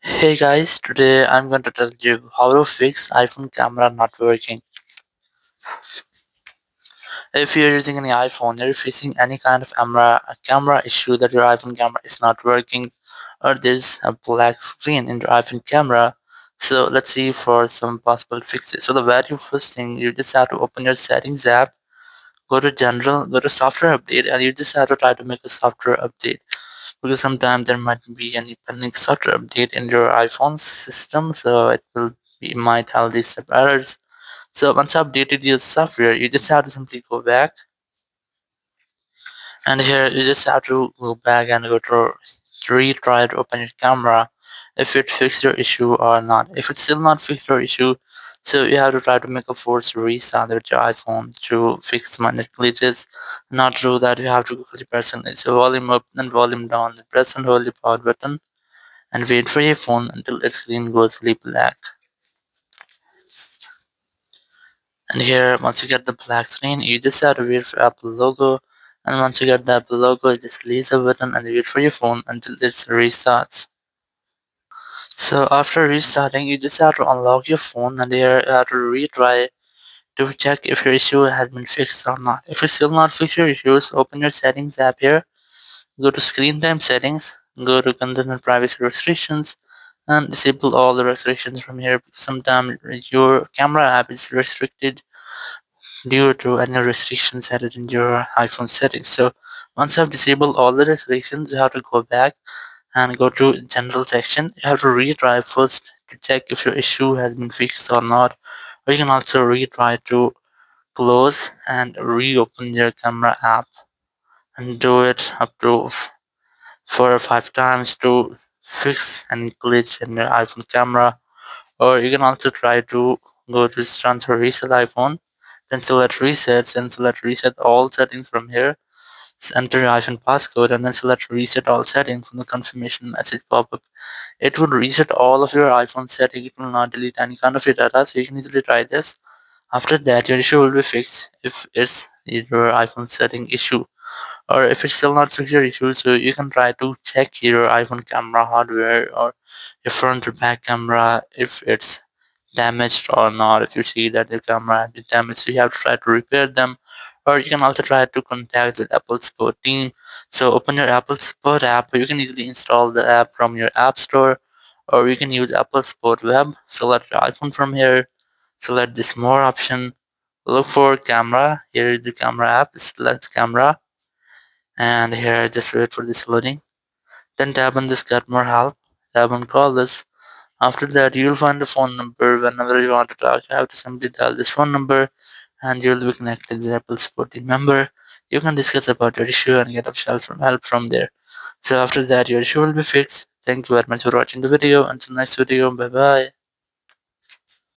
Hey guys, today I'm going to tell you how to fix iPhone camera not working. If you're using any iPhone, you're facing any kind of camera issue that your iPhone camera is not working or there's a black screen in your iPhone camera. So let's see for some possible fixes. So the very first thing, you just have to open your settings app, go to general, go to software update, and you just have to try to make a software update because sometimes there might be any pending software update in your iPhone system, so it might have these errors. So once you updated your software, you just have to simply go back, and here you just have to go back and go to retry to open your camera if it fixed your issue or not. If it's still not fixed your issue, so you have to try to make a forced restart with your iPhone to fix minor glitches. Not true that you have to quickly press and your volume up and volume down, press and hold the power button and wait for your phone until its screen goes fully black. And here, once you get the black screen, you just have to wait for Apple logo. And once you get the Apple logo, you just release the button and wait for your phone until it restarts. So after restarting, you just have to unlock your phone and here you have to retry to check if your issue has been fixed or not. If it's still not fixed your issues, open your settings app here, go to screen time settings, go to content and privacy restrictions, and disable all the restrictions from here because sometimes your camera app is restricted due to any restrictions added in your iPhone settings. So once you have disabled all the restrictions, you have to go back and go to general section. You have to retry first to check if your issue has been fixed or not. Or you can also retry to close and reopen your camera app and do it up to 4 or 5 times to fix any glitch in your iPhone camera. Or you can also try to go to transfer reset iPhone, then select resets and select reset all settings from here. Enter your iPhone passcode and then select reset all settings from the confirmation message pop-up. It would reset all of your iPhone settings. It will not delete any kind of your data, so you can easily try this. After that, your issue will be fixed if it's your iPhone setting issue. Or if it's still not fixed your issue, so you can try to check your iPhone camera hardware or your front or back camera if it's damaged or not. If you see that your camera has been damaged, so you have to try to repair them. Or you can also try to contact the Apple support team. So open your Apple support app, or you can easily install the app from your app store, or you can use Apple support web. Select your iPhone from here, select this more option, look for camera. Here is the camera app, select camera, and here just wait for this loading. Then tap on this get more help, tap on call this. After that, you'll find a phone number. Whenever you want to talk, you have to simply dial this phone number and you'll be connected to the Apple support team member. You can discuss about your issue and get help from there. So after that, your issue will be fixed. Thank you very much for watching the video. Until next video, bye bye.